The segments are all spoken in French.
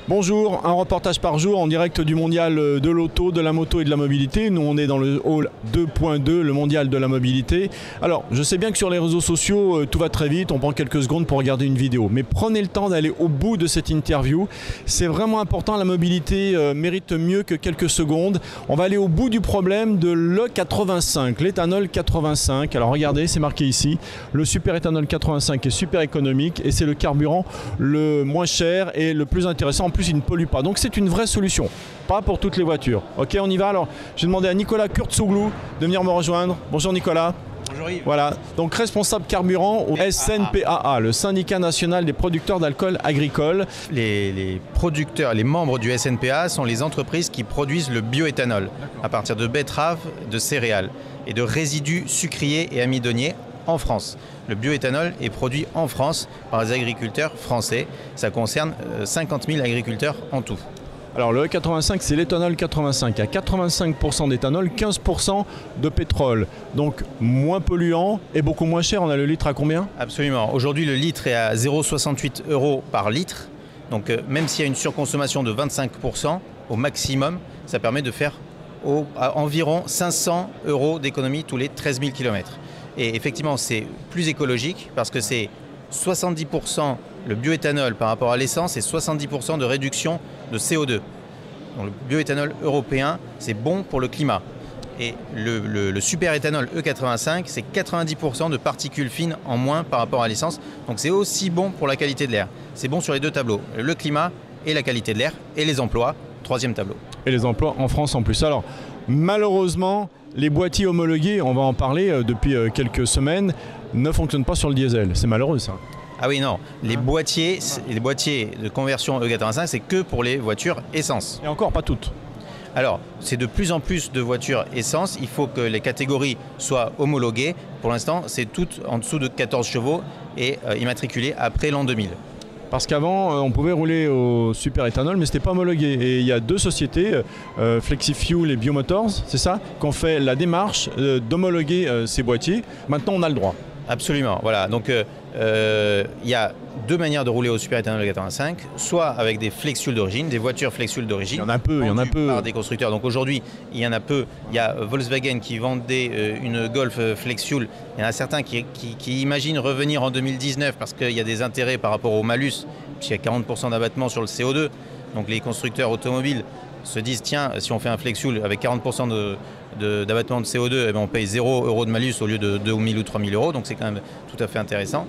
Bonjour, un reportage par jour en direct du mondial de l'auto, de la moto et de la mobilité. Nous on est dans le hall 2.2, le mondial de la mobilité. Alors je sais bien que sur les réseaux sociaux tout va très vite, on prend quelques secondes pour regarder une vidéo. Mais prenez le temps d'aller au bout de cette interview. C'est vraiment important, la mobilité mérite mieux que quelques secondes. On va aller au bout du problème de l'E85, l'éthanol 85. Alors regardez, c'est marqué ici, le super éthanol 85 est super économique et c'est le carburant le moins cher et le plus intéressant. En plus, il ne pollue pas. Donc c'est une vraie solution, pas pour toutes les voitures. Ok, on y va. Alors, j'ai demandé à Nicolas Kurtzoglou de venir me rejoindre. Bonjour Nicolas. Bonjour Yves. Voilà, donc responsable carburant au SNPAA, le syndicat national des producteurs d'alcool agricole. Les producteurs, les membres du SNPAA sont les entreprises qui produisent le bioéthanol à partir de betteraves, de céréales et de résidus sucriers et amidonniers en France. Le bioéthanol est produit en France par les agriculteurs français. Ça concerne 50 000 agriculteurs en tout. Alors le E85, c'est l'éthanol 85, à 85% d'éthanol, 15% de pétrole. Donc moins polluant et beaucoup moins cher. On a le litre à combien? Absolument. Aujourd'hui, le litre est à 0,68 € par litre. Donc même s'il y a une surconsommation de 25% au maximum, ça permet de faire environ 500 € d'économie tous les 13 000 km. Et effectivement, c'est plus écologique parce que c'est 70% le bioéthanol par rapport à l'essence et 70% de réduction de CO2. Donc le bioéthanol européen, c'est bon pour le climat. Et le super éthanol E85, c'est 90% de particules fines en moins par rapport à l'essence. Donc c'est aussi bon pour la qualité de l'air. C'est bon sur les deux tableaux, le climat et la qualité de l'air et les emplois, troisième tableau. Et les emplois en France en plus. Alors malheureusement, les boîtiers homologués, on va en parler depuis quelques semaines, ne fonctionnent pas sur le diesel. C'est malheureux ça. Ah oui, non. Les boîtiers de conversion E85, c'est que pour les voitures essence. Et encore pas toutes. Alors, c'est de plus en plus de voitures essence. Il faut que les catégories soient homologuées. Pour l'instant, c'est toutes en dessous de 14 chevaux et immatriculées après l'an 2000. Parce qu'avant, on pouvait rouler au super éthanol, mais ce n'était pas homologué. Et il y a deux sociétés, FlexiFuel et Biomotors, c'est ça, qui ont fait la démarche d'homologuer ces boîtiers. Maintenant, on a le droit. Absolument, voilà. Donc, il y a deux manières de rouler au super éthanol 85, soit avec des FlexFuel d'origine, des voitures FlexFuel d'origine. Il y en a peu, par des constructeurs. Donc aujourd'hui, il y en a peu. Il y a Volkswagen qui vendait une Golf FlexFuel. Il y en a certains qui imaginent revenir en 2019 parce qu'il y a des intérêts par rapport au malus, puisqu'il y a 40% d'abattement sur le CO2. Donc les constructeurs automobiles se disent, tiens, si on fait un FlexFuel avec 40% d'abattement de CO2, eh bien on paye 0 € de malus au lieu de 2 000 ou 3 000 €. Donc c'est quand même tout à fait intéressant.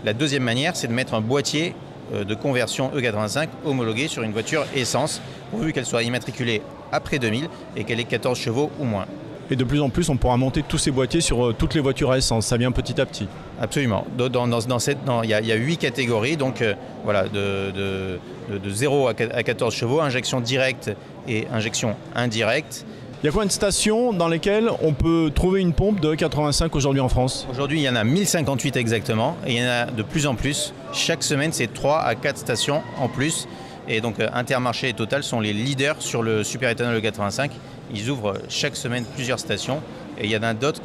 La deuxième manière, c'est de mettre un boîtier de conversion E85 homologué sur une voiture essence, pourvu qu'elle soit immatriculée après 2000 et qu'elle ait 14 chevaux ou moins. Et de plus en plus, on pourra monter tous ces boîtiers sur toutes les voitures à essence. Ça vient petit à petit. Absolument. Il y a 8 catégories, donc voilà, de 0 à 14 chevaux, injection directe et injection indirecte. Il y a combien de stations dans lesquelles on peut trouver une pompe de E85 aujourd'hui en France? Aujourd'hui, il y en a 1058 exactement, et il y en a de plus en plus. Chaque semaine, c'est 3 à 4 stations en plus. Et donc Intermarché et Total sont les leaders sur le super éthanol E85. Ils ouvrent chaque semaine plusieurs stations. Et il y en a d'autres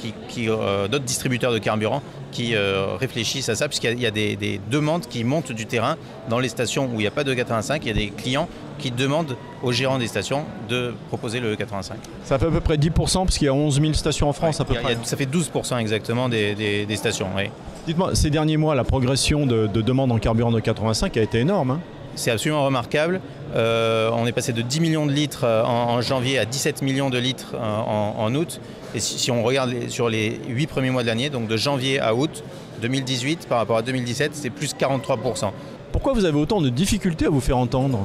d'autres distributeurs de carburant qui réfléchissent à ça, puisqu'il y a des demandes qui montent du terrain dans les stations où il n'y a pas de E85. Il y a des clients qui demandent aux gérants des stations de proposer le E85. Ça fait à peu près 10%, parce qu'il y a 11 000 stations en France à peu près. Ça fait 12% exactement des stations. Oui. Dites-moi, ces derniers mois, la progression de demande en carburant de E85 a été énorme, hein? C'est absolument remarquable. On est passé de 10 millions de litres en janvier à 17 millions de litres en août. Et si on regarde sur les 8 premiers mois de l'année, donc de janvier à août 2018 par rapport à 2017, c'est plus 43%. Pourquoi vous avez autant de difficultés à vous faire entendre?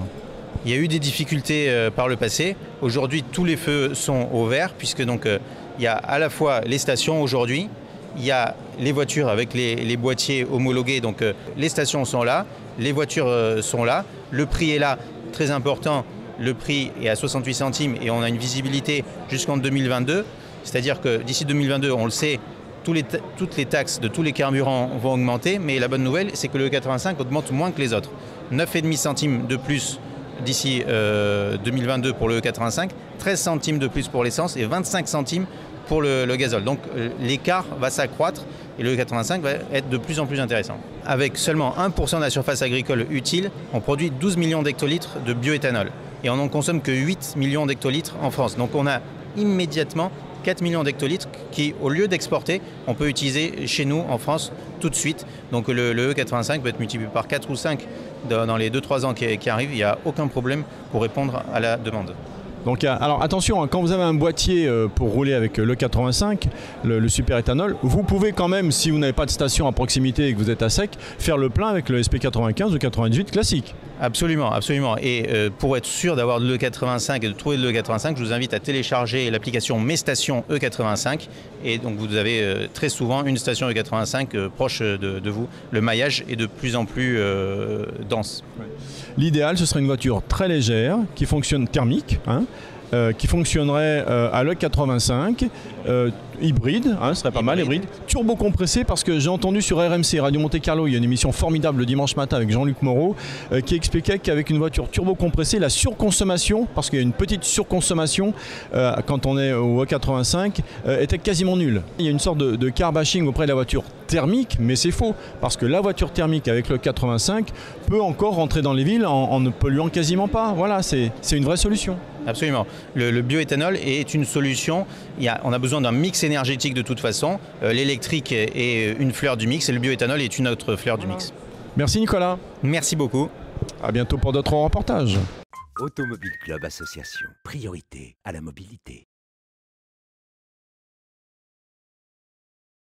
Il y a eu des difficultés par le passé. Aujourd'hui, tous les feux sont au vert, puisque donc il y a à la fois les stations aujourd'hui, il y a les voitures avec les boîtiers homologués, donc les stations sont là, les voitures sont là, le prix est là, très important, le prix est à 68 centimes et on a une visibilité jusqu'en 2022, c'est-à-dire que d'ici 2022, on le sait, toutes les taxes de tous les carburants vont augmenter, mais la bonne nouvelle, c'est que le E85 augmente moins que les autres. 9,5 centimes de plus d'ici 2022 pour le E85, 13 centimes de plus pour l'essence et 25 centimes pour le gazole. Donc l'écart va s'accroître et le E85 va être de plus en plus intéressant. Avec seulement 1% de la surface agricole utile, on produit 12 millions d'hectolitres de bioéthanol et on n'en consomme que 8 millions d'hectolitres en France. Donc on a immédiatement 4 millions d'hectolitres qui, au lieu d'exporter, on peut utiliser chez nous en France tout de suite. Donc le E85 peut être multiplié par 4 ou 5 dans les 2-3 ans qui arrivent. Il n'y a aucun problème pour répondre à la demande. Donc, alors attention, hein, quand vous avez un boîtier pour rouler avec le 85, le super éthanol, vous pouvez quand même, si vous n'avez pas de station à proximité et que vous êtes à sec, faire le plein avec le SP95 ou 98 classique. Absolument, absolument. Et pour être sûr d'avoir le E85 et de trouver le E85, je vous invite à télécharger l'application Mes Stations E85. Et donc vous avez très souvent une station E85 proche de vous. Le maillage est de plus en plus dense. L'idéal, ce serait une voiture très légère, qui fonctionne thermique, hein, qui fonctionnerait à l'E85, hybride, hein, ce serait pas mal, hybride, turbo compressé, parce que j'ai entendu sur RMC, Radio Monte Carlo, il y a une émission formidable le dimanche matin avec Jean-Luc Moreau, qui expliquait qu'avec une voiture turbo compressée, la surconsommation, parce qu'il y a une petite surconsommation quand on est au E85, était quasiment nulle. Il y a une sorte de car bashing auprès de la voiture thermique, mais c'est faux, parce que la voiture thermique avec le 85 peut encore rentrer dans les villes en ne polluant quasiment pas. Voilà, c'est une vraie solution. Absolument. Le bioéthanol est une solution. On a besoin d'un mix énergétique de toute façon. L'électrique est une fleur du mix et le bioéthanol est une autre fleur du mix. Merci Nicolas. Merci beaucoup. À bientôt pour d'autres reportages. Automobile Club Association. Priorité à la mobilité.